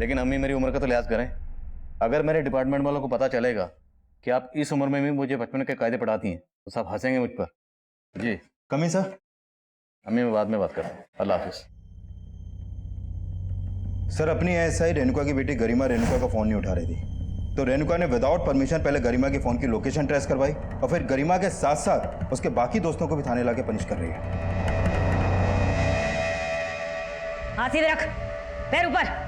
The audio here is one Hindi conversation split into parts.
लेकिन अम्मी मेरी उम्र का तो लिहाज करें। अगर मेरे डिपार्टमेंट वालों को पता चलेगा कि आप इस उम्र में भी मुझे बचपन के कायदे पढ़ाती हैं तो सब हंसेंगे मुझ पर। जी कमी सर। अम्मी मैं बाद में बात करता हूँ, अल्लाह हाफिज। सर अपनी एएसआई रेणुका की बेटी गरिमा रेणुका का फोन नहीं उठा रही थी, तो रेणुका ने विदाउट परमिशन पहले गरिमा के फोन की लोकेशन ट्रेस करवाई और फिर गरिमा के साथ साथ उसके बाकी दोस्तों को भी थाने लाके पनिश कर रही है। हाथ सीधे रख, पैर ऊपर।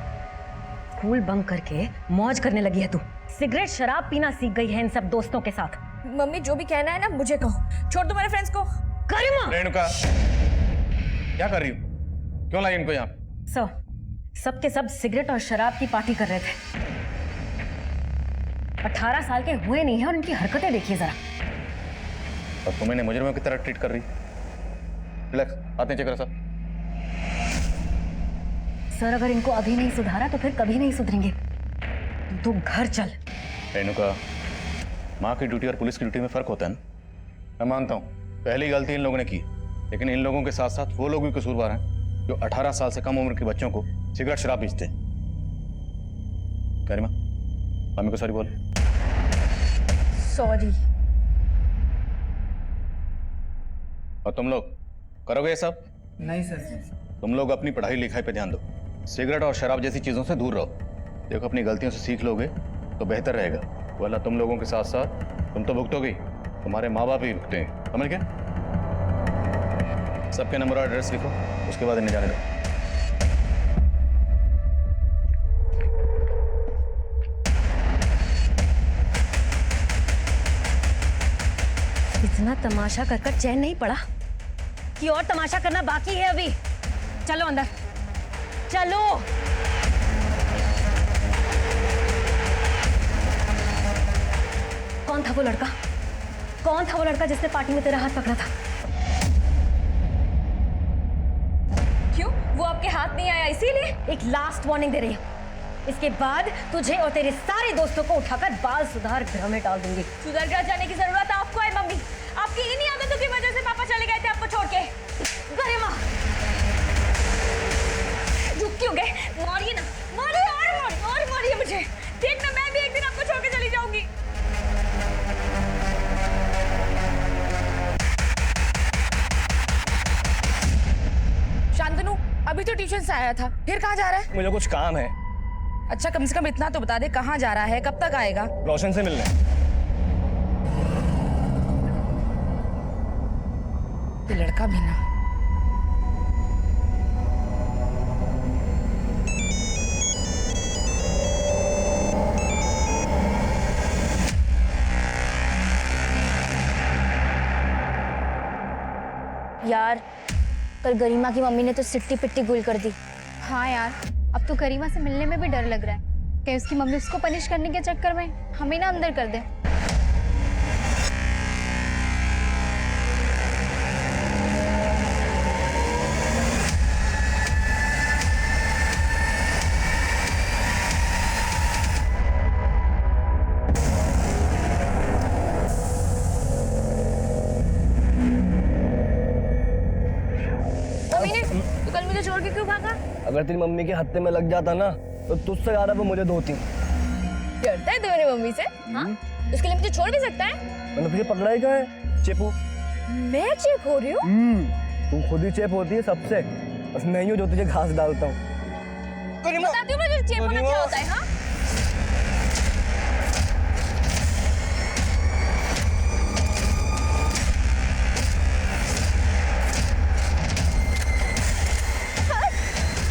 स्कूल बंक करके मौज करने लगी है तू। सिगरेट शराब पीना सीख गई है इन सब दोस्तों के साथ। मम्मी जो भी कहना है ना मुझे कहो, छोड़ दो मेरे फ्रेंड्स को। गरिमा! रेणुका क्या कर रही हो? क्यों लाई इनको यहाँ? सर सब के सब सिगरेट और शराब की पार्टी कर रहे थे। 18 साल के हुए नहीं है और इनकी हरकतें देखिए जरा। और तुम इन्हें मुजरिमों की तरह ट्रीट कर रही। रिलैक्स, आते चेक करो सर। सर अगर इनको अभी नहीं सुधारा तो फिर कभी नहीं सुधरेंगे। तू घर चल। रेणुका, माँ की ड्यूटी और पुलिस की ड्यूटी में फर्क होता है ना। मैं मानता हूँ पहली गलती इन लोगों ने की, लेकिन इन लोगों के साथ साथ वो लोग भी कसूरवार हैं जो 18 साल से कम उम्र के बच्चों को सिगरेट शराब बेचते हैं। गरिमा, मम्मी को सॉरी बोल। सॉरी। और तुम लोग करोगे ये सब? नहीं सर। तुम लोग अपनी पढ़ाई लिखाई पे ध्यान दो, सिगरेट और शराब जैसी चीजों से दूर रहो। देखो अपनी गलतियों से सीख लोगे तो बेहतर रहेगा, वरना तुम लोगों के साथ साथ तुम तो भुगतोगे, तुम्हारे माँ बाप भी भुगतेंगे। समझ गए? सबके नंबर और एड्रेस लिखो, उसके बाद इन्हें जाने दो। इतना तमाशा कर कर चैन नहीं पड़ा कि और तमाशा करना बाकी है अभी। चलो अंदर चलो। कौन था वो लड़का? कौन था वो लड़का जिसने पार्टी में तेरा हाथ पकड़ा था? क्यों? वो आपके हाथ नहीं आया इसीलिए? एक लास्ट वार्निंग दे रही हूँ, इसके बाद तुझे और तेरे सारे दोस्तों को उठाकर बाल सुधार गृह में डाल दूंगी। सुधर गृह जाने की जरूरत आपको है मम्मी। आपकी इन्हीं आदतों की वजह से पापा चले गए थे आपको छोड़ के। गरिमा रुक क्यों गए? मारिए ना, मारिए और मारिए मुझे। देखना मैं भी एक दिन आपको छोड़ के चली जाऊंगी। शांतनु अभी तो ट्यूशन से आया था, फिर कहाँ जा रहा है? मुझे कुछ काम है। अच्छा कम से कम इतना तो बता दे कहाँ जा रहा है, कब तक आएगा? रोशन से मिलने। ये लड़का भी ना। यार कल गरिमा की मम्मी ने तो सिट्टी पिट्टी गुल कर दी। हाँ यार, अब तो गरिमा से मिलने में भी डर लग रहा है कि उसकी मम्मी उसको पनिश करने के चक्कर में हमें ना अंदर कर दे। तो कल मुझे छोड़ के क्यों भागा? अगर तेरी मम्मी के हत्थे में लग जाता ना तो तुझसे ज्यादा वो मुझे धोती। डरता है तू मेरी मम्मी से? हाँ? उसके लिए मुझे छोड़ भी सकता है? मैंने तुझे पकड़ा ही क्या है? चेपू। मैं चेप हो रही हूँ? तू खुद ही चेप होती है सबसे, बस मैं ही हूँ जो तुझे घास डालता हूँ। बताती हूँ मुझे चेप होना क्या होता है। हाँ?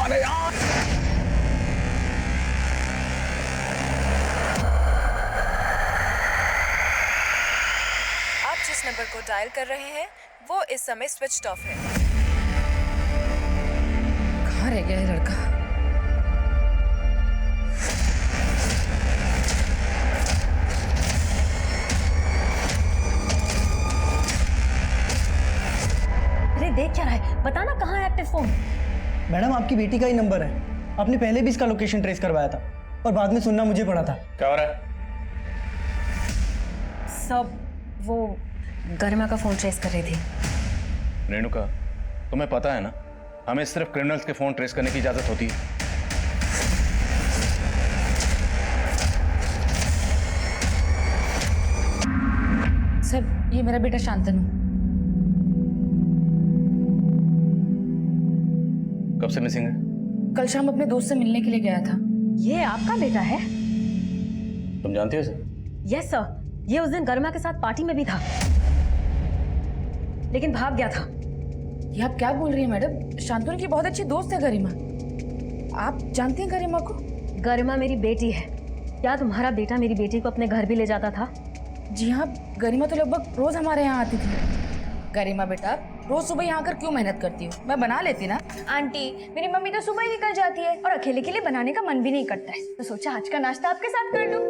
अरे यार आप जिस नंबर को डायल कर रहे हैं वो इस समय स्विच्ड ऑफ है। कहाँ रह गया ये लड़का? अरे देख क्या रहा है, बता ना कहाँ है एक्टिव फोन? मैडम आपकी बेटी का ही नंबर है, आपने पहले भी इसका लोकेशन ट्रेस करवाया था और बाद में सुनना मुझे पड़ा था। क्या हो रहा है? सब वो गरिमा का फोन ट्रेस कर रही थी। रेणुका, तुम्हें पता है ना हमें सिर्फ क्रिमिनल्स के फोन ट्रेस करने की इजाजत होती है। सर, ये मेरा बेटा शांतनु। कब से मिसिंग है? कल शाम अपने दोस्त से मिलने के लिए गया था। ये आपका बेटा है? तुम जानती हो इसे? यस सर, ये उस दिन गरिमा के साथ पार्टी में भी था, लेकिन भाग गया था। ये आप क्या बोल रही हैं मैडम? शांतनु की बहुत अच्छी दोस्त है गरिमा। आप जानती हैं गरिमा को? गरिमा मेरी बेटी है। क्या तुम्हारा बेटा मेरी बेटी को अपने घर भी ले जाता था? जी हाँ, गरिमा तो लगभग रोज हमारे यहाँ आती थी। गरिमा बेटा, रोज सुबह यहाँ आकर क्यों मेहनत करती हो? मैं बना लेती ना। आंटी, मेरी मम्मी तो सुबह ही निकल जाती है और अकेले के लिए बनाने का मन भी नहीं करता है, तो सोचा आज का नाश्ता आपके साथ कर लूं।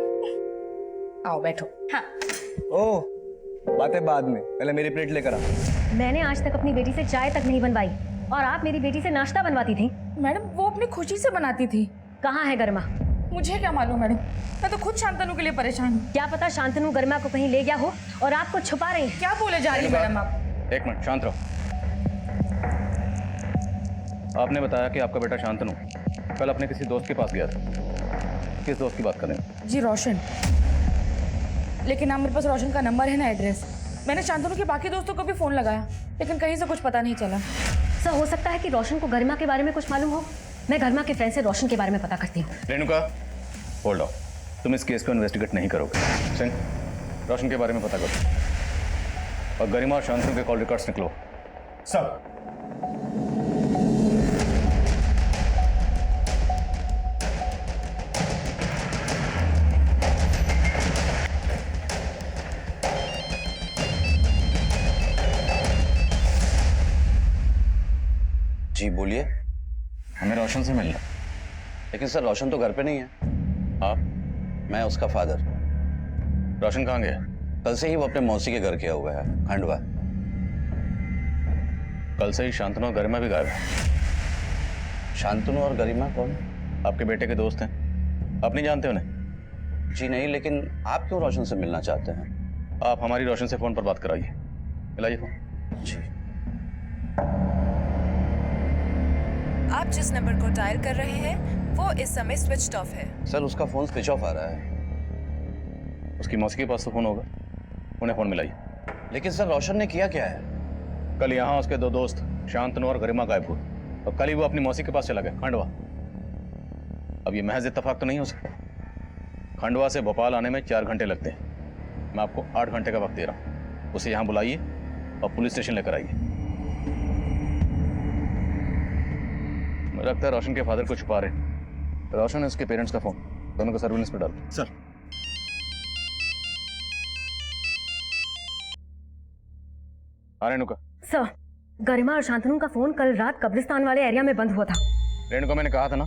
आओ बैठो। हाँ। ओ, बातें बाद में, पहले मेरी प्लेट लेकर आ। मैंने आज तक अपनी बेटी से चाय तक नहीं बनवाई और आप मेरी बेटी से नाश्ता बनवाती थी। मैडम, वो अपनी खुशी से बनाती थी। कहाँ है गरिमा? मुझे क्या मालूम मैडम, मैं तो खुद शांतनु के लिए परेशान हूँ। क्या पता शांतनु गरिमा को कहीं ले गया हो और आपको छुपा रही है। क्या बोले जा रही है मैडम आप? एक मिनट, शांत रहो। आपने बताया कि आपका बेटा शांतनु कल अपने किसी दोस्त के पास गया था। किस दोस्त की बात कर रहे हैं? जी रोशन। लेकिन ना मेरे पास रोशन का नंबर है ना एड्रेस। मैंने शांतनु के बाकी दोस्तों को भी फोन लगाया, लेकिन कहीं से कुछ पता नहीं चला। सर, हो सकता है कि रोशन को गरिमा के बारे में कुछ मालूम हो। मैं गरिमा के फ्रेंड से रोशन के बारे में पता करती हूँ। Renuka, hold on. तुम इस केस को इन्वेस्टिगेट नहीं करोगे। सिंह, रोशन के बारे में पता करो और गरिमा और शांतनु के कॉल रिकॉर्ड्स निकलो। सब जी बोलिए। हमें रोशन से मिलना। लेकिन सर, रोशन तो घर पे नहीं है। आप? मैं उसका फादर। रोशन कहाँ गया? कल से ही वो अपने मौसी के घर गया हुआ है, खंडवा। कल से ही शांतनु और गरिमा भी गायब है। शांतनु और गरिमा कौन? आपके बेटे के दोस्त हैं। आप नहीं जानते उन्हें? जी नहीं, लेकिन आप क्यों रोशन से मिलना चाहते हैं? आप हमारी रोशन से फोन पर बात कराइए। मिलाइए फोन। जी। आप जिस नंबर को डायल कर रहे हैं वो इस समय स्विच ऑफ है। सर, उसका फोन स्विच ऑफ आ रहा है। उसकी मौसी के पास तो फोन होगा, उन्हें फोन मिलाइए। लेकिन सर, रोशन ने किया क्या है? कल यहाँ उसके दो दोस्त शांतनु और गरिमा गायब हुए और कल ही वो अपनी मौसी के पास चला गया, खंडवा। अब ये महज इत्तेफाक तो नहीं हो सकता। खंडवा से भोपाल आने में 4 घंटे लगते हैं। मैं आपको 8 घंटे का वक्त दे रहा हूँ। उसे यहाँ बुलाइए और पुलिस स्टेशन लेकर आइए। मुझे लगता है रोशन के फादर को छुपा रहे। रोशन है उसके पेरेंट्स का फोन, दोनों को सर्विलेंस पर डालो। सर। हाँ रेणुका। सर, गरिमा और शांतनु का फोन कल रात कब्रिस्तान वाले एरिया में बंद हुआ था। रेणुका, मैंने कहा था ना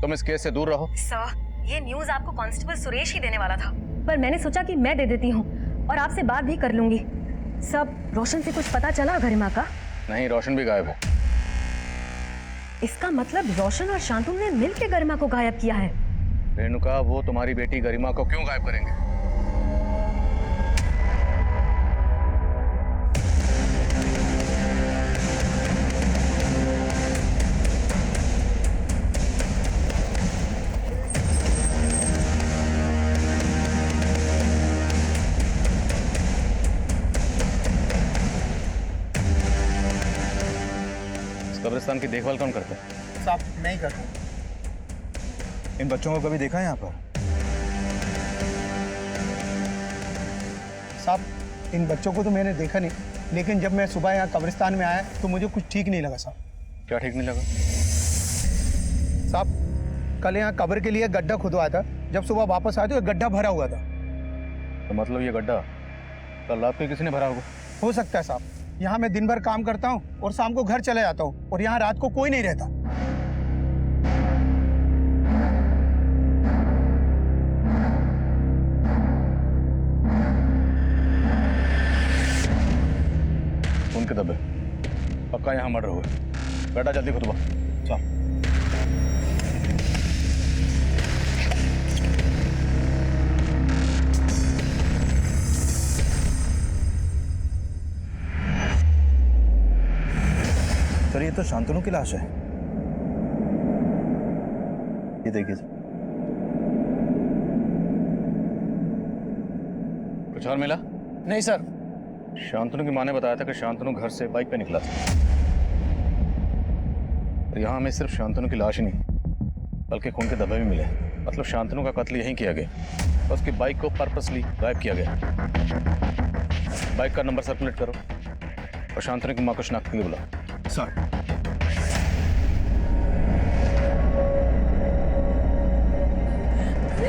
तुम इस केस से दूर रहो। सर, ये न्यूज आपको कांस्टेबल सुरेश ही देने वाला था, पर मैंने सोचा कि मैं दे देती हूँ और आपसे बात भी कर लूंगी। सब रोशन से कुछ पता चला गरिमा का? नहीं, रोशन भी गायब है। इसका मतलब रोशन और शांतनु ने मिलकर गरिमा को गायब किया है। रेणुका, वो तुम्हारी बेटी गरिमा को क्यों गायब करेंगे? कब्रिस्तान की देखभाल कौन करता है? साहब, नहीं करता। इन बच्चों को कभी देखा है यहाँ पर? साहब, इन बच्चों को तो मैंने देखा नहीं, लेकिन जब मैं सुबह यहाँ कब्रिस्तान में आया तो मुझे कुछ ठीक नहीं लगा साहब। क्या ठीक नहीं लगा? साहब, कल यहाँ कब्र के लिए गड्ढा खुदवाया था। जब सुबह वापस आए तो एक गड्ढा भरा हुआ था। तो मतलब ये गड्ढा कल रात को किसी ने भरा होगा? हो सकता है साहब। यहाँ मैं दिन भर काम करता हूँ और शाम को घर चले जाता हूँ और यहाँ रात को कोई नहीं रहता। उनके दबे पक्का यहाँ मर्डर हुआ। बेटा जल्दी खुतबा। चल। सर, ये तो शांतनु की लाश है। ये देखिए सर। कुछ और मिला? नहीं सर, शांतनु की माँ ने बताया था कि शांतनु घर से बाइक पे निकला था। और यहाँ हमें सिर्फ शांतनु की लाश ही नहीं बल्कि खून के धब्बे भी मिले। मतलब शांतनु का कत्ल यहीं किया गया और उसकी बाइक को पर्पसली गायब किया गया। बाइक का नंबर सर्कुलेट करो और शांतनु की माँ को शनाख्त के लिए बुलाओ। सर।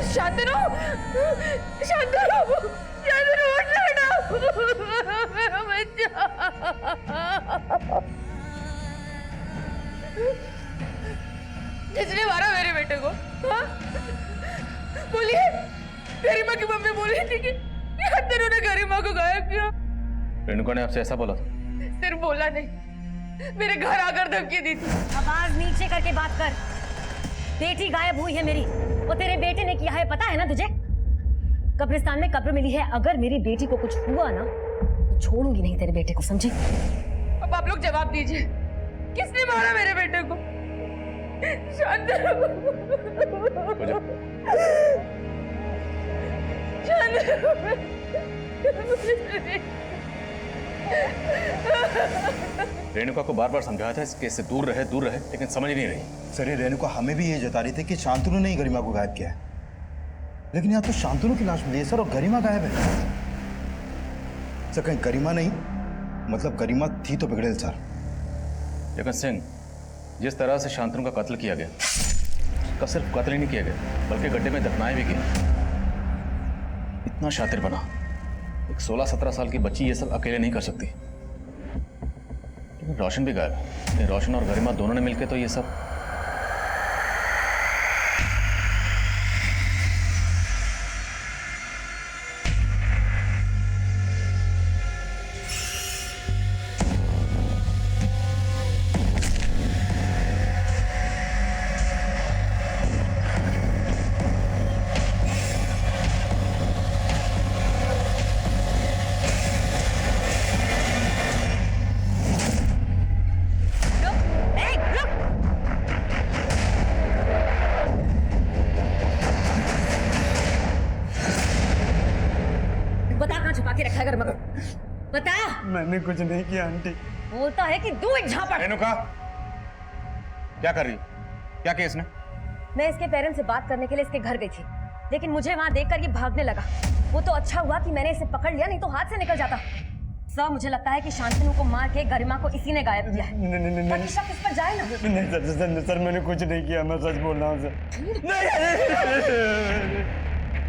शांतनु, शांतनु, शांतनु उठ ना, मेरा बच्चा। किसने मारा मेरे बेटे को? हाँ? बोलिए, गरिमा की मम्मी बोली थी कि शांतनु ने गरिमा को गायब किया। रेणुका ने आपसे ऐसा बोला था? सिर्फ बोला नहीं, मेरे घर आकर धमकी दी थी। आवाज नीचे करके बात कर। बेटी गायब हुई है मेरी, वो तेरे बेटे ने किया है, पता है ना तुझे? कब्रिस्तान में कब्र मिली है। अगर मेरी बेटी को कुछ हुआ ना तो छोड़ूंगी नहीं तेरे बेटे को, समझी? अब आप लोग जवाब दीजिए, किसने मारा मेरे बेटे को? शांतनु, रेणुका को बार बार समझाया था इस केस से दूर रहे, लेकिन समझ नहीं रही। सर, ये रेणुका हमें भी ये जता रही थी कि शांतनु ने ही गरिमा को गायब किया है, लेकिन यहाँ तो शांतनु की लाश मिली है सर और गरिमा गायब है। सर, कहीं गरिमा नहीं, मतलब गरिमा थी तो बिगड़ेल सर। लेकिन सिंह, जिस तरह से शांतनु का कत्ल किया गया, उसका सिर्फ कत्ल ही नहीं किया गया बल्कि गड्ढे में दफनाए भी गए। इतना शातिर बना, एक 16-17 साल की बच्ची ये सब अकेले नहीं कर सकती। लेकिन रोशन भी गायब है। रोशन और गरिमा दोनों ने मिलकर तो ये सब। बता। मैंने कुछ नहीं किया आंटी। बोलता है कि तू एक झापड़। रेणुका, क्या कर रही हो? क्या किया इसने? मैं इसके पेरेंट्स से बात करने के लिए इसके घर गई थी, लेकिन मुझे वहां देखकर ये भागने लगा। वो तो अच्छा हुआ कि मैंने इसे पकड़ लिया, नहीं तो हाथ से निकल जाता। सर, मुझे लगता है कि शांतनु को मार के गरिमा को इसी ने गायब किया है। नहीं, शक इस पर जाए ना। नहीं सर, मैंने कुछ नहीं किया, मैं सच बोल रहा हूँ सर।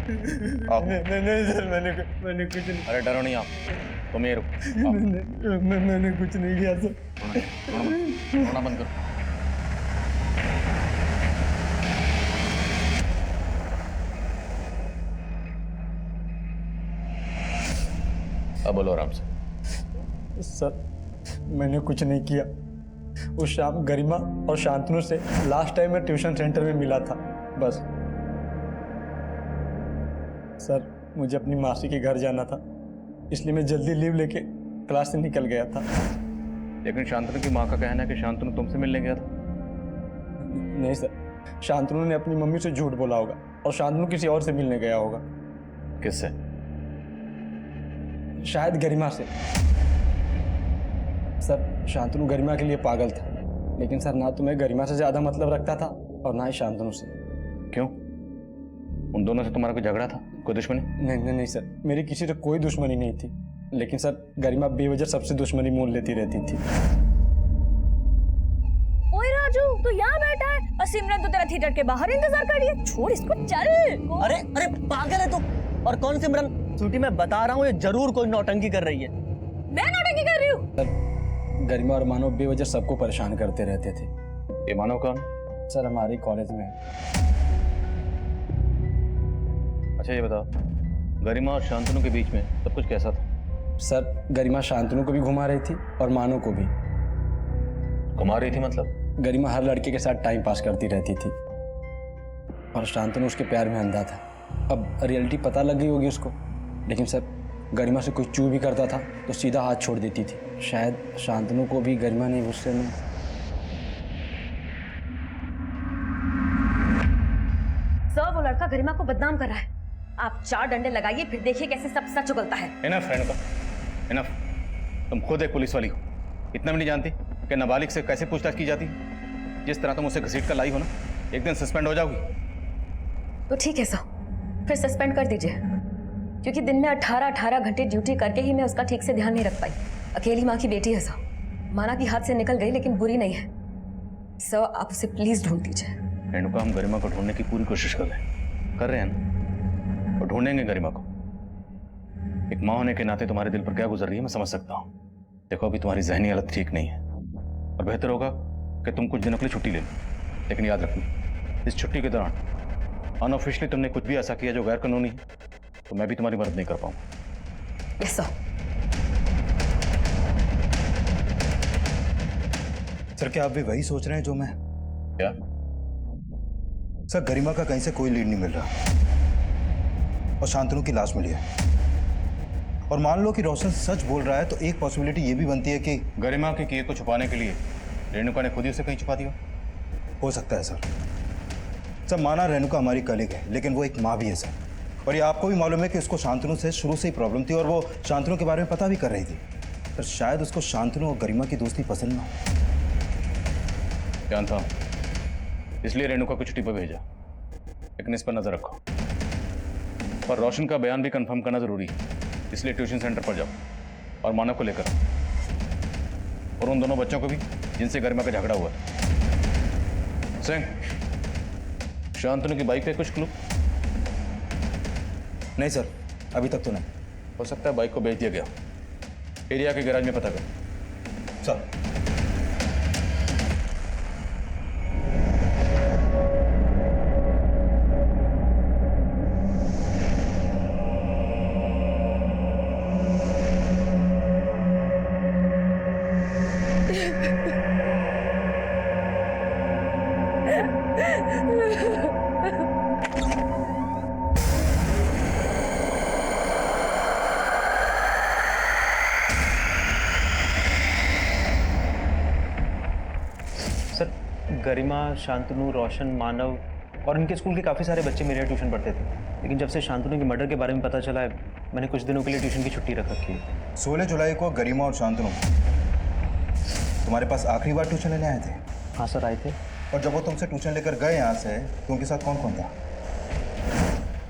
नहीं सर, मैंने कुछ नहीं। अरे डरो नहीं आप, तुम ये रुको। मैंने कुछ नहीं किया सर। रोना बंद करो। अब बोलो आराम से। सर, मैंने कुछ नहीं किया। उस शाम गरिमा और शांतनु से लास्ट टाइम मैं ट्यूशन सेंटर में मिला था, बस। सर, मुझे अपनी मासी के घर जाना था, इसलिए मैं जल्दी लीव लेके क्लास से निकल गया था। लेकिन शांतनु की माँ का कहना है कि शांतनु तुमसे मिलने गया था। नहीं सर, शांतनु ने अपनी मम्मी से झूठ बोला होगा और शांतनु किसी और से मिलने गया होगा। किससे? शायद गरिमा से। सर, शांतनु गरिमा के लिए पागल था, लेकिन सर ना तो मैं गरिमा से ज्यादा मतलब रखता था और ना ही शांतनु से। क्यों? उन दोनों से तुम्हारा कोई झगड़ा था, कोई दुश्मनी? नहीं सर, मेरी किसी से कोई दुश्मनी नहीं थी, लेकिन सर गरिमा बेवजह सबसे दुश्मनी मोल लेती रहती थी। ओए राजू, तू यहाँ बैठा है और सिमरन तो तेरा थिएटर के बाहर इंतजार कर रही है। छोड़ इसको, चल। अरे पागल है तू। और कौन सिमरन? छुट्टी में बता रहा हूँ, ये जरूर कोई नौटंकी कर रही है। मैं नौटंकी कर रही हूँ? सर, गरिमा और मानव बेवजह सबको परेशान करते रहते थे। ये मानव कौन? सर, हमारे कॉलेज में। अच्छा ये बताओ, गरिमा और शांतनु के बीच में सब कुछ कैसा था? सर, गरिमा शांतनु को भी घुमा रही थी और मानव को भी। घुमा रही थी मतलब? गरिमा हर लड़के के साथ टाइम पास करती रहती थी और शांतनु उसके प्यार में अंधा था। अब रियलिटी पता लग गई होगी उसको, लेकिन सर गरिमा से कोई चू भी करता था तो सीधा हाथ छोड़ देती थी। शायद शांतनु को भी गरिमा ने गुस्से में। सर, वो लड़का गरिमा को बदनाम कर रहा है। आप 4 डंडे लगाइए, फिर देखिए कैसे सब सच उगलता है। Enough Renuka, enough. तुम खुद एक पुलिस वाली हो, इतना भी नहीं जानती कि नाबालिग से कैसे पूछताछ की जाती? जिस तरह तुम उसे घसीट कर लाई हो ना, एक दिन सस्पेंड हो जाओगी। तो ठीक है सर, फिर सस्पेंड कर दीजिए, क्योंकि दिन में 18 घंटे ड्यूटी करके ही मैं उसका ठीक से ध्यान नहीं रख पाई। अकेली माँ की बेटी है सर, माना कि हाथ से निकल गई लेकिन बुरी नहीं है। सर आप उसे प्लीज ढूंढ दीजिए। रेणुका, हम गरिमा को ढूंढने की पूरी कोशिश कर रहे हैं ना, और ढूंढेंगे गरिमा को। एक माँ होने के नाते तुम्हारे दिल पर क्या गुजर रही है मैं समझ सकता हूँ। देखो अभी तुम्हारी जहनी हालत ठीक नहीं है और बेहतर होगा कि तुम कुछ दिनों के लिए छुट्टी ले लो, लेकिन याद रखना इस छुट्टी के दौरान अनऑफिशियली तुमने कुछ भी ऐसा किया जो गैर कानूनी है तो मैं भी तुम्हारी मदद नहीं कर पाऊंगा। Yes sir. सर क्या आप भी वही सोच रहे हैं जो मैं? क्या? सर गरिमा का कहीं से कोई लीड नहीं मिल रहा और शांतनु की लाश मिली है। और मान लो कि रोशन सच बोल रहा है तो एक पॉसिबिलिटी ये भी बनती है कि गरिमा के किए को छुपाने के लिए रेणुका ने खुद ही उसे कहीं छुपा दिया। हो सकता है सर। सर माना रेणुका हमारी कलीग है, लेकिन वो एक माँ भी है सर। और ये आपको भी मालूम है कि उसको शांतनु से शुरू से ही प्रॉब्लम थी और वो शांतनु के बारे में पता भी कर रही थी, पर शायद उसको शांतनु और गरिमा की दोस्ती पसंद ना हो। जानता हूँ, इसलिए रेणुका को छुट्टी पर भेजा, लेकिन इस पर नजर रखो। और रोशन का बयान भी कंफर्म करना जरूरी है, इसलिए ट्यूशन सेंटर पर जाओ और मानव को लेकर और उन दोनों बच्चों को भी जिनसे गरिमा का झगड़ा हुआ। सिंह, शांतनु की बाइक पे कुछ क्लू? नहीं सर, अभी तक तो नहीं। हो सकता है बाइक को बेच दिया गया। एरिया के गैराज में पता कर। सर गरिमा, शांतनु, रोशन, मानव और इनके स्कूल के काफ़ी सारे बच्चे मेरे यहाँ ट्यूशन पढ़ते थे, लेकिन जब से शांतनु के मर्डर के बारे में पता चला है मैंने कुछ दिनों के लिए ट्यूशन की छुट्टी रख रखी है। 16 जुलाई को गरिमा और शांतनु तुम्हारे पास आखिरी बार ट्यूशन लेने आए थे? हाँ सर, आए थे। और जब वो तुमसे ट्यूशन लेकर गए यहाँ से तो उनके साथ कौन कौन था?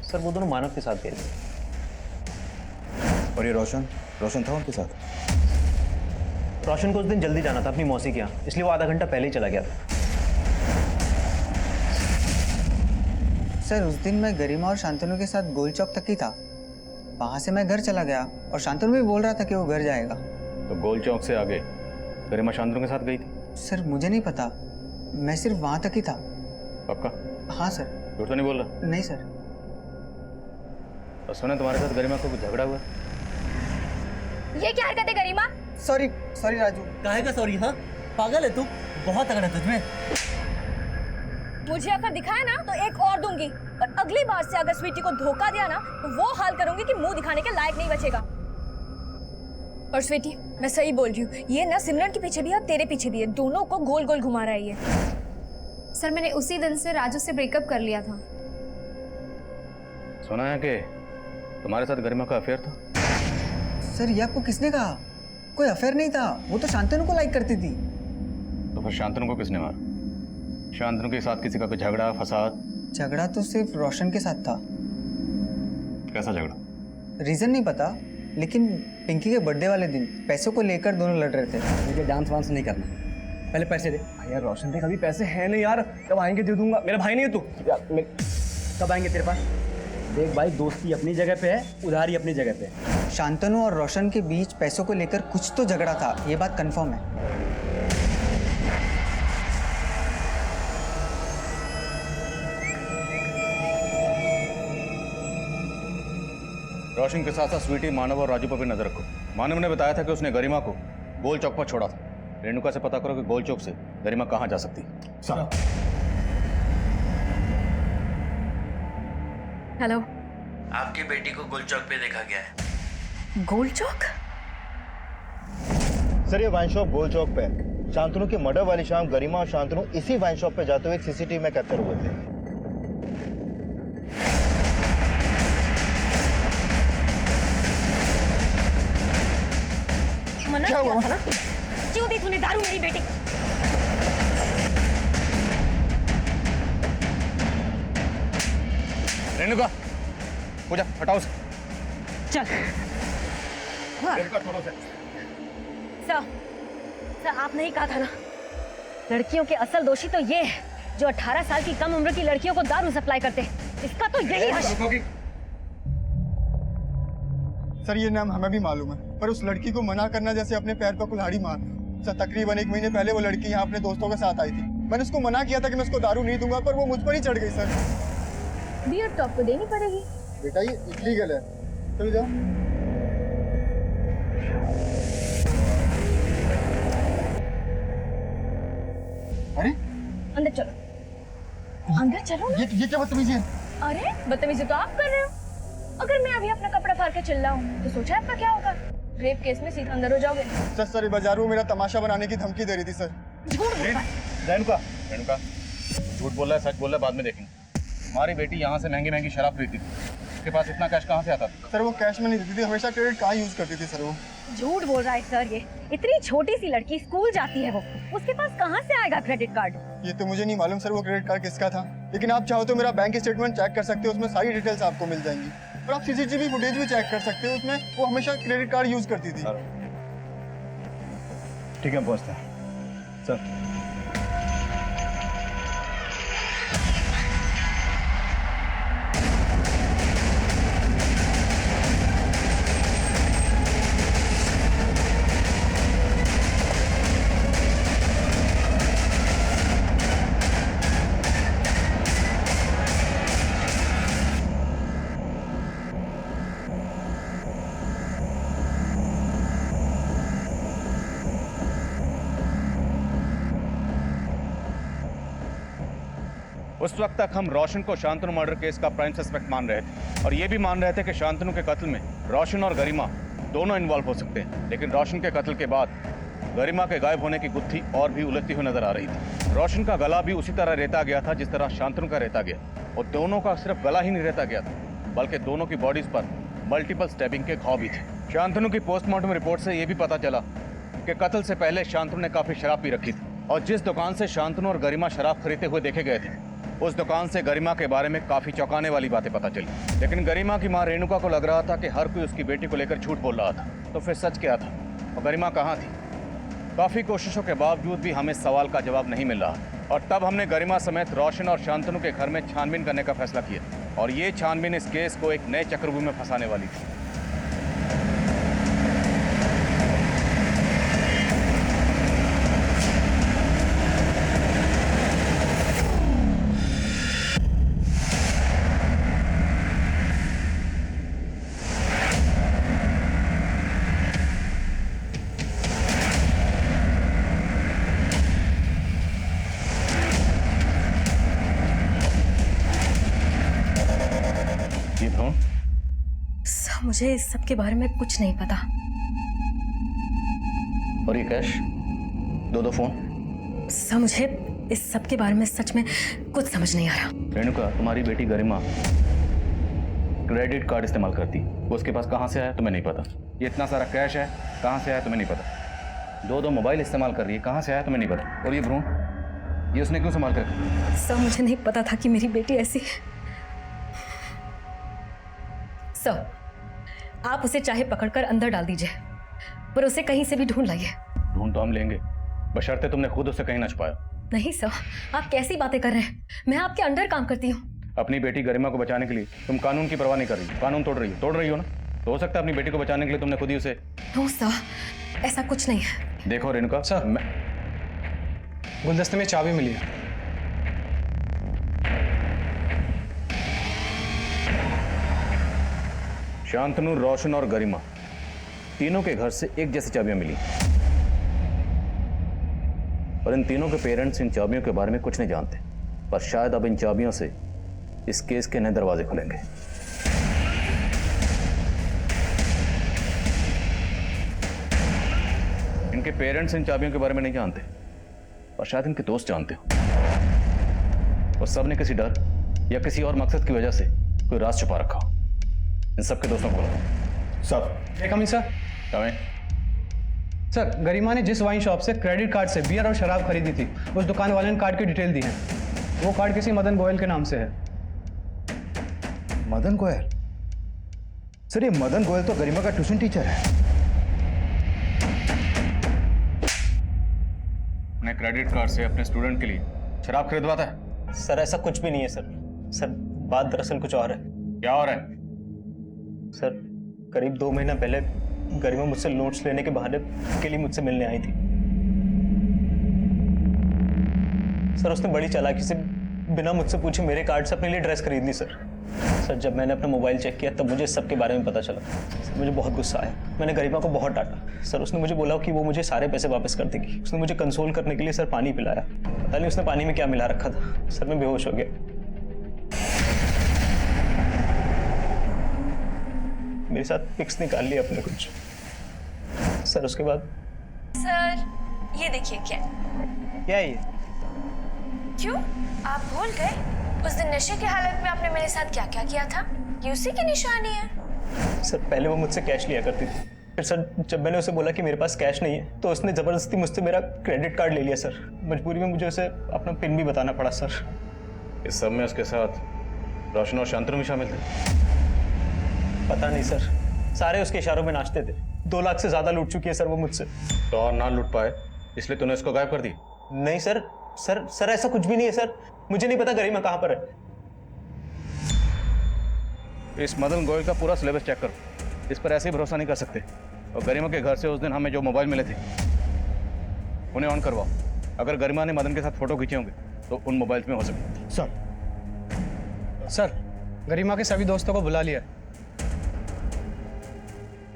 सर वो दोनों मानव के साथ गए थे। और ये रोशन था उनके साथ? रोशन को उस दिन जल्दी जाना था अपनी मौसी के यहाँ, इसलिए वो आधा घंटा पहले ही चला गया था। सर उस दिन मैं गरिमा और शांतनु के साथ गोल चौक तक ही था, वहाँ से मैं घर चला गया और शांतनु भी बोल रहा था कि वो घर जाएगा। तो गोल चौक से आगे गरिमा शांतनु के साथ गई थी? सर मुझे नहीं पता, मैं सिर्फ वहाँ तक ही था। पक्का? हाँ सर। झूठ तो नहीं बोल रहा? नहीं सर। और सुना तुम्हारे साथ गरिमा को कुछ झगड़ा हुआ? ये क्या हरकत है गरिमा? सॉरी राजू। काहे का सॉरी? हाँ पागल है तू, बहुत तगड़ा तुझ में। मुझे अगर दिखाया ना तो एक और दूंगी, और अगली बार से अगर स्वीटी को धोखा दिया ना तो वो हाल करूंगी कि मुंह दिखाने के लायक नहीं बचेगा। और स्वीटी मैं सही बोल रही हूँ, ये ना सिमरन के पीछे भी है और तेरे पीछे भी है, दोनों को गोल गोल घुमा रहा है ये। सर मैंने उसी दिन से राजू से ब्रेकअप कर लिया था। सुना है कि तुम्हारे साथ गरिमा का अफेयर था? सर ये आपको किसने कहा? कोई अफेयर नहीं था, वो तो शांतनु को लाइक करती थी। तो फिर शांतनु को किसने मारा? शांतनु के साथ किसी का कोई झगड़ा फसाद? झगड़ा तो सिर्फ रोशन के साथ था। कैसा झगड़ा? रीजन नहीं पता, लेकिन पिंकी के बर्थडे वाले दिन पैसों को लेकर दोनों लड़ रहे थे। मुझे डांस वांस नहीं करना, पहले पैसे दे। यार रोशन देख अभी पैसे हैं नहीं यार, कब आएंगे दे दूंगा। मेरा भाई नहीं है तू यार, कब आएंगे तेरे पास? देख भाई, दोस्ती अपनी जगह पे है, उधारी अपनी जगह पे है। शांतनु और रोशन के बीच पैसों को लेकर कुछ तो झगड़ा था, ये बात कंफर्म है। रोशन के साथ साथ स्वीटी, मानव और राजू पर भी नजर रखो। मानव ने बताया था कि उसने गरिमा को गोल चौक पर छोड़ा था। रेणुका से पता करो कि गोल चौक से गरिमा कहाँ जा सकती है। सर हेलो, आपकी बेटी को गोल चौक पे देखा गया है। गोल चौक? सर ये वाइन शॉप गोल चौक पे है। शांतनु के मर्डर वाली शाम गरिमा और शांतनु इसी वाइन शॉप पे जाते हुए सीसीटीवी में कैप्चर हुए थे। क्या हुआ ना? क्यों दी तूने दारू मेरी बेटी? रेणुका, पूजा हटाओ उसे। चल। रेणुका छोड़ो उसे। सर आपने ही कहा था ना, लड़कियों के असल दोषी तो ये है जो 18 साल की कम उम्र की लड़कियों को दारू सप्लाई करते हैं। इसका तो यही हश। सर ये नाम हमें भी मालूम है, पर उस लड़की को मना करना जैसे अपने पैर पर कुल्हाड़ी मारना। सर तकरीबन 1 महीने पहले वो लड़की यहाँ अपने दोस्तों के साथ आई थी। मैंने उसको मना किया था कि मैं उसको दारू नहीं दूंगा, पर वो मुझ पर ही चढ़ गई। सर बियर तो आपको देनी पड़ेगी। बेटा ये इलीगल है, चलो जाओ। अरे अंदर चलो, अंदर चलो ना। ये क्या बदतमीजी है? अरे बदतमीजी तो आप कर रहे हो। अगर मैं अभी अपना कपड़ा फाड़ के चिल्लाऊं तो सोचा आपका क्या होगा? रेप केस में सीधा अंदर हो जाओगे। सर बाजार में मेरा तमाशा बनाने की धमकी दे रही थी। सर रेणुका, रेणुका झूठ बोल रहा है, सच बोल रहा है, बाद में देखेंगे। हमारी बेटी यहाँ से महंगी महंगी शराब खरीदती थी, उसके पास इतना कैश कहाँ से आता था? सर वो कैश में नहीं देती थी, हमेशा क्रेडिट कार्ड यूज करती थी। सर वो झूठ बोल रहा है सर। ये इतनी छोटी सी लड़की स्कूल जाती है, वो उसके पास कहाँ से आएगा क्रेडिट कार्ड? ये तो मुझे नहीं मालूम सर वो क्रेडिट कार्ड किसका था, लेकिन आप चाहो तो मेरा बैंक स्टेटमेंट चेक कर सकते हो, उसमें सारी डिटेल्स आपको मिल जाएंगी। और आप सीसीटीवी फुटेज भी चेक कर सकते हो, उसमें वो हमेशा क्रेडिट कार्ड यूज करती थी। ठीक है, पहुंचते हैं सर। उस वक्त तक हम रोशन को शांतनु मर्डर केस का प्राइम सस्पेक्ट मान रहे थे और ये भी मान रहे थे कि शांतनु के कत्ल में रोशन और गरिमा दोनों इन्वॉल्व हो सकते हैं। लेकिन रोशन के कत्ल के बाद गरिमा के गायब होने की गुत्थी और भी उलझती हुई नजर आ रही थी। रोशन का गला भी उसी तरह रेता गया था जिस तरह शांतनु का रेता गया, और दोनों का सिर्फ गला ही नहीं रेता गया था, बल्कि दोनों की बॉडीज पर मल्टीपल स्टैबिंग के घाव भी थे। शांतनु की पोस्टमार्टम रिपोर्ट से यह भी पता चला कि कत्ल से पहले शांतनु ने काफी शराब पी रखी थी, और जिस दुकान से शांतनु और गरिमा शराब खरीदते हुए देखे गए थे, उस दुकान से गरिमा के बारे में काफी चौंकाने वाली बातें पता चली। लेकिन गरिमा की मां रेणुका को लग रहा था कि हर कोई उसकी बेटी को लेकर झूठ बोल रहा था, तो फिर सच क्या था और गरिमा कहाँ थी? काफी कोशिशों के बावजूद भी हमें सवाल का जवाब नहीं मिल रहा, और तब हमने गरिमा समेत रोशन और शांतनु के घर में छानबीन करने का फैसला किया, और ये छानबीन इस केस को एक नए चक्रव्यूह में फंसाने वाली थी। सर मुझे इस सब के बारे में कुछ नहीं पता। और ये कैश, दो फोन? सर मुझे इस सब के बारे में सच में कुछ समझ नहीं आ रहा। रेणुका, तुम्हारी बेटी गरिमा क्रेडिट कार्ड इस्तेमाल करती, वो उसके पास कहाँ से आया तुम्हें नहीं पता। ये इतना सारा कैश है, कहाँ से आया तुम्हें नहीं पता। दो मोबाइल इस्तेमाल कर रही है, कहाँ से आया तुम्हें नहीं पता। और ये भ्रूण, ये उसने क्यों संभाल कर? सर मुझे नहीं पता था कि मेरी बेटी ऐसी। सर आप उसे चाहे पकड़कर अंदर डाल दीजिए, पर उसे कहीं से भी ढूंढ लाइए। ढूंढ तो हम लेंगे, बशर्ते तुमने खुद उसे कहीं न छुपाया। नहीं सर, आप कैसी बातें कर रहे हैं? मैं आपके अंडर काम करती हूँ। अपनी बेटी गरिमा को बचाने के लिए तुम कानून की परवाह नहीं कर रही, कानून तोड़ रही हो ना। तो हो सकता है अपनी बेटी को बचाने के लिए तुमने खुद ही उसे। नो सर, ऐसा कुछ नहीं है। देखो रेणुका, सर गुलदस्ते में चाबी मिली है। शांतनु, रोशन और गरिमा तीनों के घर से एक जैसी चाबियां मिली, और इन तीनों के पेरेंट्स इन चाबियों के बारे में कुछ नहीं जानते, पर शायद अब इन चाबियों से इस केस के नए दरवाजे खुलेंगे। इनके पेरेंट्स इन चाबियों के बारे में नहीं जानते, पर शायद इनके दोस्त जानते हो, और सब ने किसी डर या किसी और मकसद की वजह से कोई राज छुपा रखा हो। इन सबके दोस्तों को बुलाओ। Sir coming sir. Coming. Sir, Garima ने जिस वाइन शॉप से क्रेडिट कार्ड से बियर और शराब खरीदी थी, उस दुकान वाले ने कार्ड की डिटेल दी है। वो कार्ड किसी मदन गोयल के नाम से है। मदन गोयल? सर, ये मदन गोयल तो गरिमा का ट्यूशन टीचर है। अपने क्रेडिट कार्ड से अपने स्टूडेंट के लिए शराब खरीदवाता है? सर, ऐसा कुछ भी नहीं है सर। सर, बात दरअसल कुछ और है। क्या और है? सर, करीब 2 महीना पहले गरिमा मुझसे नोट्स लेने के बहाने के लिए मुझसे मिलने आई थी। सर, उसने बड़ी चालाकी से बिना मुझसे पूछे मेरे कार्ड से अपने लिए ड्रेस खरीद ली सर। सर, जब मैंने अपना मोबाइल चेक किया तब मुझे इस सब के बारे में पता चला। सर, मुझे बहुत गुस्सा आया। मैंने गरिमा को बहुत डांटा। सर, उसने मुझे बोला कि वो मुझे सारे पैसे वापस कर देगी। उसने मुझे कंसोल करने के लिए सर पानी पिलाया। पता नहीं उसने पानी में क्या मिला रखा था। सर, मैं बेहोश हो गया। मेरे साथ पिक्स निकाल लिया अपने कुछ। सर, उसके बाद सर, ये देखिए क्या है ये? क्यों आप भूल गए उस दिन नशे की हालत में आपने मेरे साथ क्या क्या किया था? ये उसी की निशानी है। सर, पहले वो मुझसे कैश लिया करती थी। फिर सर, जब मैंने उसे बोला कि मेरे पास कैश नहीं है तो उसने जबरदस्ती मुझसे मेरा क्रेडिट कार्ड ले लिया सर। मजबूरी में मुझे उसे अपना पिन भी बताना पड़ा सर। इस सब में उसके साथ रोशन और शांतनु भी शामिल थे? पता नहीं सर, सारे उसके इशारों में नाचते थे। 2 लाख से ज्यादा लूट चुकी है सर वो मुझसे। तो और ना लूट पाए इसलिए तूने उसको गायब कर दी? नहीं सर, सर ऐसा कुछ भी नहीं है सर। मुझे नहीं पता गरिमा कहाँ पर है। इस मदन गोयल का पूरा सिलेबस चेक करो। इस पर ऐसे ही भरोसा नहीं कर सकते। और गरिमा के घर से उस दिन हमें जो मोबाइल मिले थे उन्हें ऑन करवाओ। अगर गरिमा ने मदन के साथ फोटो खींचे होंगे तो उन मोबाइल्स में हो सकते। सर, गरिमा के सभी दोस्तों को बुला लिया।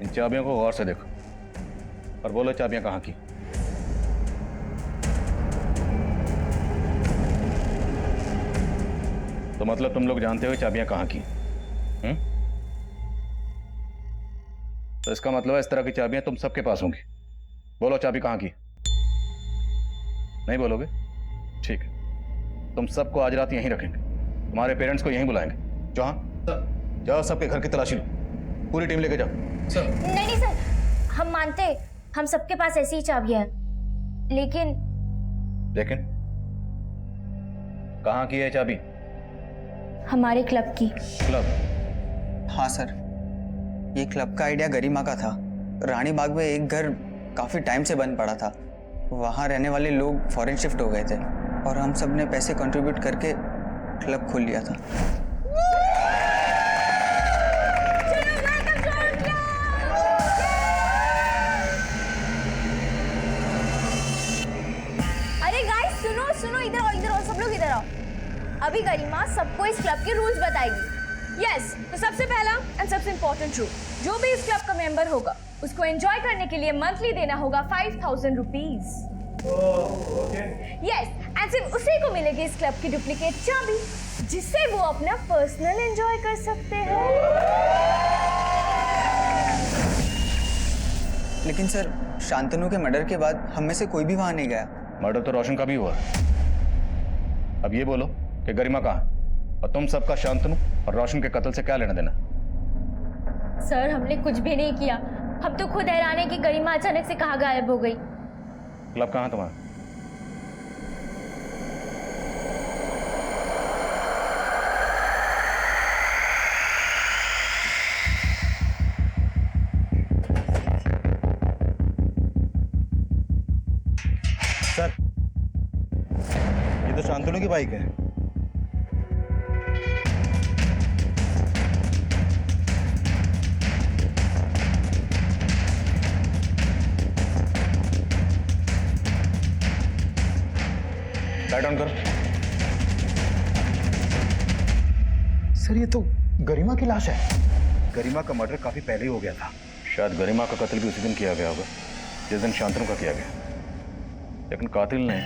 इन चाबियों को गौर से देखो और बोलो चाबियां कहाँ की। तो मतलब तुम लोग जानते हो चाबियां कहाँ की? तो इसका मतलब है इस तरह की चाबियां तुम सबके पास होंगी। बोलो चाबी कहाँ की? नहीं बोलोगे? ठीक है, तुम सबको आज रात यहीं रखेंगे। तुम्हारे पेरेंट्स को यहीं बुलाएंगे। जाओ सबके घर की तलाशी लो। पूरी टीम लेके जाओ। नहीं सर, हम मानते, हम सबके पास ऐसी ही चाबियां हैं। लेकिन कहाँ की है चाबी? हमारे क्लब की। क्लब? हाँ सर, ये क्लब का आइडिया गरिमा का था। रानी बाग में एक घर काफ़ी टाइम से बंद पड़ा था। वहाँ रहने वाले लोग फॉरेन शिफ्ट हो गए थे और हम सब ने पैसे कंट्रीब्यूट करके क्लब खोल लिया था। अरे गाइस, सुनो, इधर आओ, सब लोग इधर आओ। अभी गरिमा सबको इस क्लब के रूल्स बताएगी। यस, तो सबसे पहला एंड सबसे इम्पोर्टेंट रूल, जो भी इस क्लब का मेंबर होगा उसको एंजॉय करने के लिए मंथली देना होगा 5000 रुपीज। यस, एंड सिर्फ उसी को मिलेगी इस क्लब की डुप्लीकेट चाबी, जिससे वो अपना पर्सनल एंजॉय कर सकते हैं। लेकिन सर, शांतनु के मर्डर के बाद हम में से कोई भी वहां नहीं गया। मर्डर तो रोशन का भी हुआ। अब ये बोलो कि गरिमा कहाँ? और तुम सबका शांतनु और रोशन के कत्ल से क्या लेना देना? सर, हमने कुछ भी नहीं किया। हम तो खुद हैरान है कि गरिमा अचानक से कहाँ गायब हो गई। क्लब कहाँ तुम्हारा? सर, ये तो शांतनु की बाइक है। लाइट ऑन करो। सर, ये तो गरिमा की लाश है। गरिमा का मर्डर काफी पहले ही हो गया था। शायद गरिमा का कत्ल भी उसी दिन किया गया होगा जिस दिन शांतनु का किया गया। लेकिन कातिल ने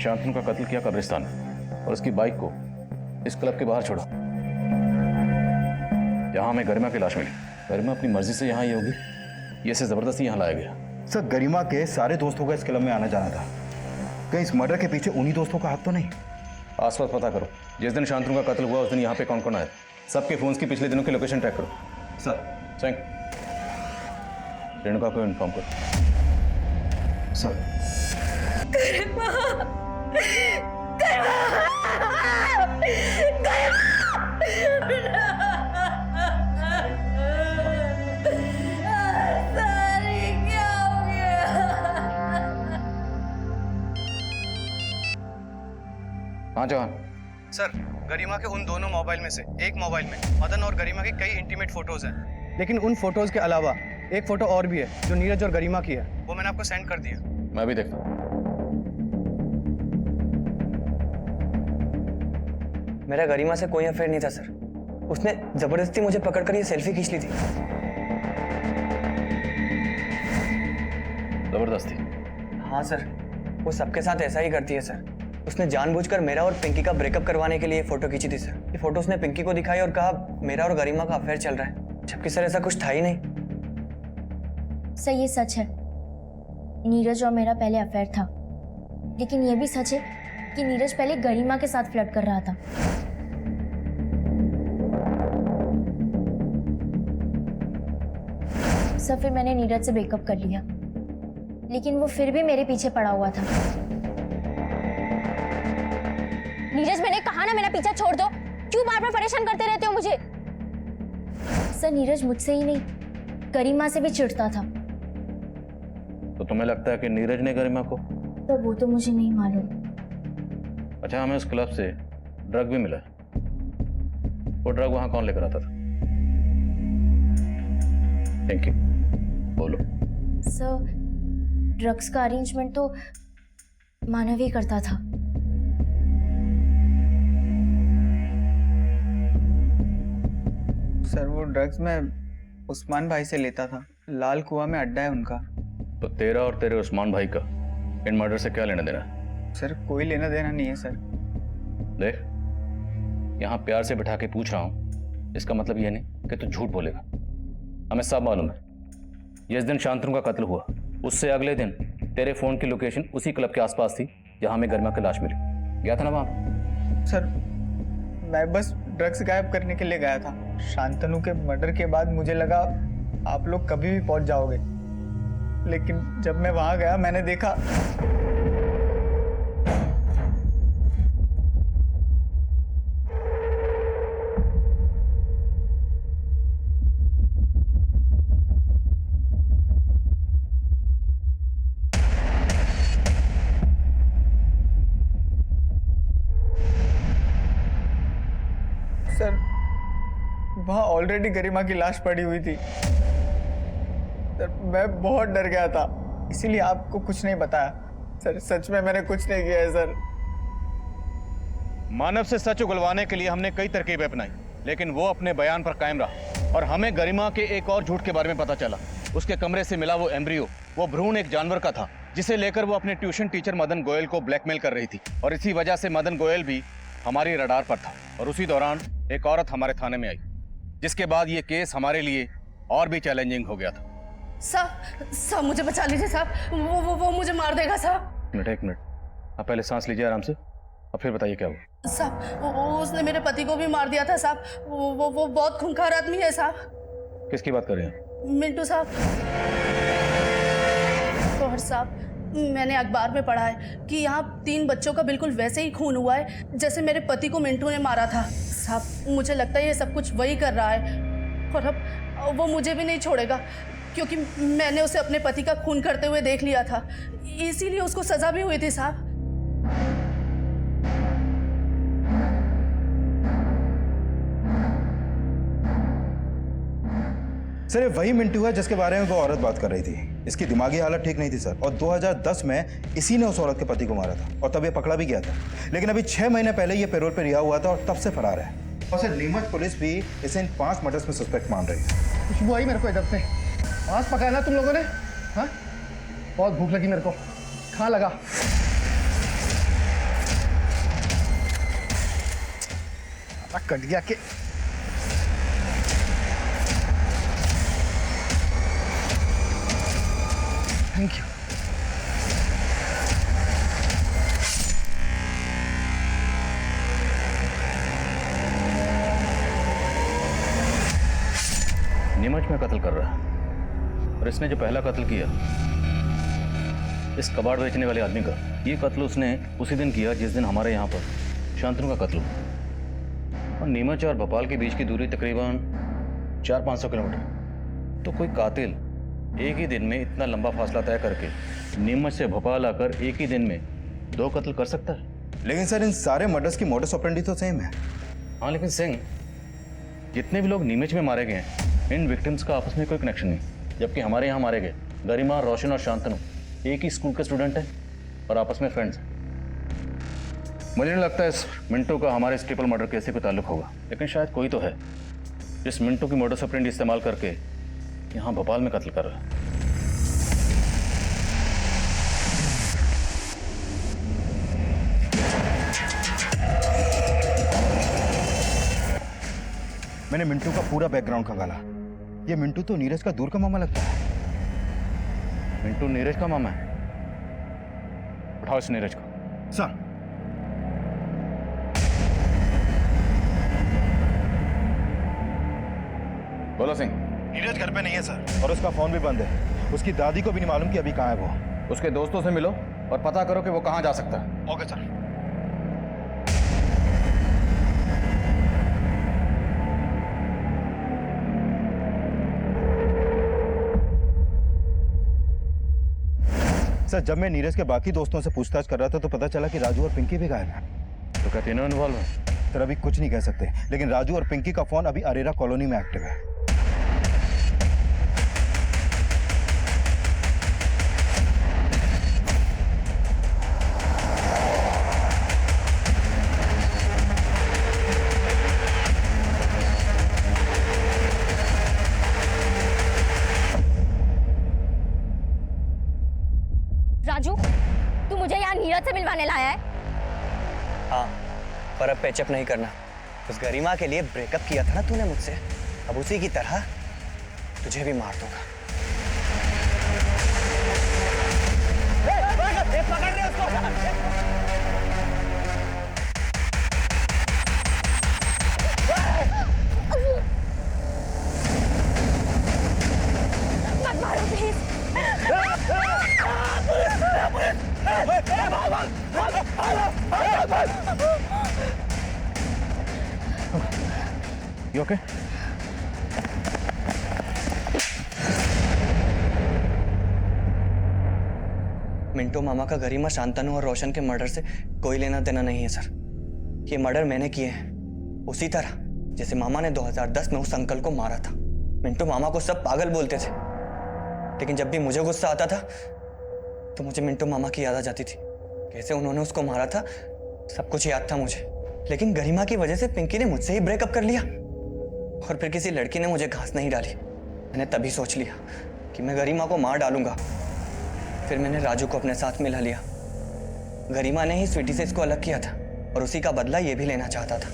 शांतनु का कत्ल किया कब्रिस्तान में और उसकी बाइक को इस क्लब के बाहर छोड़ा जहां हमें गरिमा की लाश मिली। गरिमा अपनी मर्जी से यहाँ आई होगी, ये इसे जबरदस्ती यहाँ लाया गया। सर, गरिमा के सारे दोस्तों का इस क्लब में आना जाना था। कहीं इस मर्डर के पीछे उन्हीं दोस्तों का हाथ तो नहीं? आसपास पता करो। जिस दिन शांतनु का कत्ल हुआ उस दिन यहाँ पे कौन कौन आया, सबके फोन्स की पिछले दिनों की लोकेशन ट्रैक करो। सर। रेणुका को इन्फॉर्म करो। सर गरिमा, गरिमा, सारी क्या हो गया? हाँ जवान। सर, गरिमा के उन दोनों मोबाइल में से एक मोबाइल में मदन और गरिमा की कई इंटीमेट फोटोज हैं, लेकिन उन फोटोज के अलावा एक फोटो और भी है जो नीरज और गरिमा की है। वो मैंने आपको सेंड कर दिया। मैं भी देखता हूँ। मेरा गरिमा से कोई अफेयर नहीं था सर। उसने जबरदस्ती मुझे पकड़कर ये सेल्फी खींच ली थी। जबरदस्ती? हाँ सर, वो सबके साथ ऐसा ही करती है सर। उसने जानबूझकर मेरा और पिंकी का ब्रेकअप करवाने के लिए फोटो खींची थी सर। ये फोटो उसने पिंकी को दिखाई और कहा मेरा और गरिमा का अफेयर चल रहा है, जबकि सर ऐसा कुछ था ही नहीं। सर ये सच है, नीरज और मेरा पहले अफेयर था, लेकिन ये भी सच है कि नीरज पहले गरिमा के साथ फ्लर्ट कर रहा था। सर फिर मैंने नीरज से ब्रेकअप कर लिया, लेकिन वो फिर भी मेरे पीछे पड़ा हुआ था। नीरज, मैंने कहा ना मेरा पीछा छोड़ दो, क्यों बार बार परेशान करते रहते हो मुझे? सर नीरज मुझसे ही नहीं, गरिमा से भी चिढ़ता था। तो तुम्हें लगता है कि नीरज ने गरिमा को? तो वो तो मुझे नहीं मालूम। अच्छा, हमें उस क्लब से ड्रग भी मिला। वो ड्रग वहां कौन लेकर आता था? थैंक यू, बोलो। सर ड्रग्स का अरेंजमेंट तो मानव ही करता था। सर वो ड्रग्स मैं उस्मान भाई से लेता था, लाल कुआं में अड्डा है उनका। तो तेरा और तेरे उस्मान भाई का इन मर्डर से क्या लेना देना है? सर कोई लेना देना नहीं है सर। देख, यहाँ प्यार से बिठा के पूछ रहा हूँ, इसका मतलब ये नहीं कि तू झूठ बोलेगा। हमें सब मालूम है, जिस दिन शांतनु का कत्ल हुआ उससे अगले दिन तेरे फोन की लोकेशन उसी क्लब के आसपास थी जहाँ हमें गरिमा की लाश मिली। गया था ना वहाँ? सर मैं बस ड्रग्स गायब करने के लिए गया था। शांतनु के मर्डर के बाद मुझे लगा आप लोग कभी भी पहुंच जाओगे, लेकिन जब मैं वहां गया मैंने देखा सर वहां ऑलरेडी गरिमा की लाश पड़ी हुई थी। सर मैं बहुत डर गया था, इसीलिए आपको कुछ नहीं बताया। सर सच में मैंने कुछ नहीं किया है सर। मानव से सच उगलवाने के लिए हमने कई तरकीबें अपनाई, लेकिन वो अपने बयान पर कायम रहा और हमें गरिमा के एक और झूठ के बारे में पता चला। उसके कमरे से मिला वो एम्ब्रियो, वो भ्रूण एक जानवर का था जिसे लेकर वो अपने ट्यूशन टीचर मदन गोयल को ब्लैकमेल कर रही थी, और इसी वजह से मदन गोयल भी हमारी रडार पर था। और उसी दौरान एक औरत हमारे थाने में आई, जिसके बाद ये केस हमारे लिए और भी चैलेंजिंग हो गया था। साहब मुझे बचा लीजिए साहब, वो मुझे मार देगा साहब। एक मिनट, आप पहले सांस लीजिए आराम से, और फिर बताइए क्या हुआ। साहब उसने मेरे पति को भी मार दिया था साहब। वो बहुत खूंखार आदमी है साहब। किसकी बात कर रहे हैं? मिंटू साहब। और साहब मैंने अखबार में पढ़ा है कि यहाँ 3 बच्चों का बिल्कुल वैसे ही खून हुआ है जैसे मेरे पति को मिंटू ने मारा था। साहब मुझे लगता है ये सब कुछ वही कर रहा है, और अब वो मुझे भी नहीं छोड़ेगा, क्योंकि मैंने उसे अपने पति का खून करते हुए देख लिया था, इसीलिए उसको सजा भी हुई थी साहब। सर ये वही मिंटू है जिसके बारे में वो औरत बात कर रही थी। इसकी दिमागी हालत ठीक नहीं थी सर, और 2010 में इसी ने उस औरत के पति को मारा था, और तब ये पकड़ा भी गया था। लेकिन अभी 6 महीने पहले ये पैरोल पे रिहा हुआ था और तब से फरार है। और सर नीमच पुलिस भी इसे इन 5 मर्डर्स में सस्पेक्ट मान रही है। खुशबू आई मेरे को इधर से। मांस पकाया ना तुम लोगों ने? हाँ, बहुत भूख लगी मेरे को, खा लगा। कट गया के। Thank you. नीमच में कत्ल कर रहा है, और इसने जो पहला कत्ल किया इस कबाड़ बेचने वाले आदमी का। ये कत्ल उसने उसी दिन किया जिस दिन हमारे यहाँ पर शांतनु का कत्ल हुआ। और नीमच और भोपाल के बीच की दूरी तकरीबन 400-500 किलोमीटर। तो कोई कातिल एक ही दिन में इतना लंबा फासला तय करके नीमच से भोपाल आकर एक ही दिन में 2 कत्ल कर सकता है? लेकिन सर इन सारे मर्डर्स की मोडस ऑपरेंडी तो सेम है। हाँ, लेकिन सिंह, जितने भी लोग नीमच में मारे गए हैं इन विक्टिम्स का आपस में कोई कनेक्शन नहीं। जबकि हमारे यहाँ मारे गए गरिमा, रोशन और शांतनु एक ही स्कूल के स्टूडेंट हैं और आपस में फ्रेंड्स हैं। मुझे नहीं लगता इस मिंटू का हमारे इस ट्रिपल मर्डर केस से कोई ताल्लुक होगा, लेकिन शायद कोई तो है जिस मिंटू की मोडस ऑपरेंडी इस्तेमाल करके यहाँ भोपाल में कत्ल कर रहा है। मैंने मिंटू का पूरा बैकग्राउंड खंगाला। ये मिंटू तो नीरज का दूर का मामा लगता है। मिंटू नीरज का मामा है? उठाओ इस नीरज को। सर, बोलो सिंह। नीरज घर पे नहीं है सर, और उसका फोन भी बंद है। उसकी दादी को भी नहीं मालूम कि अभी कहाँ है वो। उसके दोस्तों से मिलो और पता करो कि वो कहाँ जा सकता है। Okay sir. सर, जब मैं नीरज के बाकी दोस्तों से पूछताछ कर रहा था तो पता चला कि राजू और पिंकी भी गायब हैं। तो क्या तीनों इन्वॉल्व हैं? सर, अभी कुछ नहीं कह सकते, लेकिन राजू और पिंकी का फोन अभी अरेरा कॉलोनी में एक्टिव है। राजू, तू मुझे यहाँ नीरज से मिलवाने लाया है? हाँ, पर अब पैचअप नहीं करना। उस गरिमा के लिए ब्रेकअप किया था ना तूने मुझसे, अब उसी की तरह तुझे भी मार दूंगा। पकड़ रहे उसको। मत मारो प्लीज। You okay? मिंटू मामा का गरिमा, शांतनु और रोशन के मर्डर से कोई लेना देना नहीं है सर। ये मर्डर मैंने किए हैं, उसी तरह जैसे मामा ने 2010 में उस अंकल को मारा था। मिंटू मामा को सब पागल बोलते थे, लेकिन जब भी मुझे गुस्सा आता था तो मुझे मिंटू मामा की याद आ जाती थी। कैसे उन्होंने उसको मारा था सब कुछ याद था मुझे। लेकिन गरिमा की वजह से पिंकी ने मुझसे ही ब्रेकअप कर लिया और फिर किसी लड़की ने मुझे घास नहीं डाली। मैंने तभी सोच लिया कि मैं गरिमा को मार डालूंगा। फिर मैंने राजू को अपने साथ मिला लिया। गरिमा ने ही स्वीटी से इसको अलग किया था और उसी का बदला ये भी लेना चाहता था।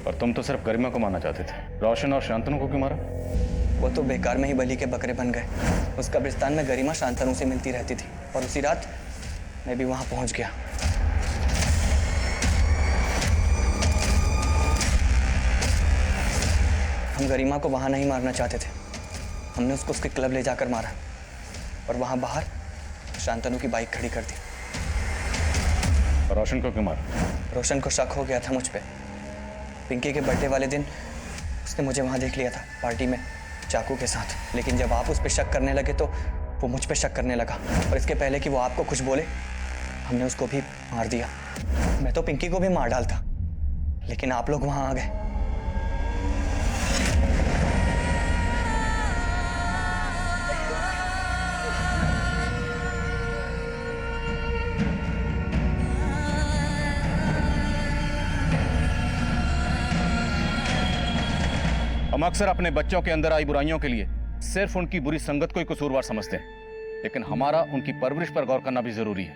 और तुम तो सिर्फ गरिमा को मारना चाहते थे, रोशन और शांतनु को क्यों मारा? वो तो बेकार में ही बलि के बकरे बन गए। उस कब्रिस्तान में गरिमा शांतनु से मिलती रहती थी और उसी रात मैं भी वहां पहुंच गया। हम गरिमा को वहां नहीं मारना चाहते थे, हमने उसको उसके क्लब ले जाकर मारा और वहां बाहर शांतनु की बाइक खड़ी कर दी। और रोशन को क्यों मारा? रोशन को शक हो गया था मुझ पे। पिंकी के बर्थडे वाले दिन उसने मुझे वहां देख लिया था पार्टी में चाकू के साथ। लेकिन जब आप उस पर शक करने लगे तो वो मुझ पे शक करने लगा और इसके पहले कि वो आपको कुछ बोले हमने उसको भी मार दिया। मैं तो पिंकी को भी मार डालता, लेकिन आप लोग वहां आ गए। हम अक्सर अपने बच्चों के अंदर आई बुराइयों के लिए सिर्फ उनकी बुरी संगत को ही कसूरवार समझते हैं, लेकिन हमारा उनकी परवरिश पर गौर करना भी जरूरी है।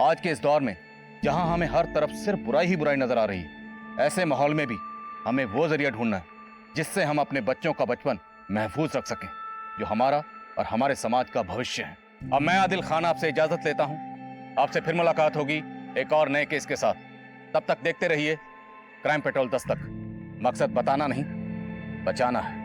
आज के इस दौर में जहां हमें हर तरफ सिर्फ बुराई ही बुराई नजर आ रही है, ऐसे माहौल में भी हमें वो जरिया ढूंढना है जिससे हम अपने बच्चों का बचपन महफूज रख सकें, जो हमारा और हमारे समाज का भविष्य है। अब मैं आदिल खान आपसे इजाजत लेता हूं। आपसे फिर मुलाकात होगी एक और नए केस के साथ। तब तक देखते रहिए क्राइम पेट्रोल 10 तक। मकसद बताना नहीं, बचाना है।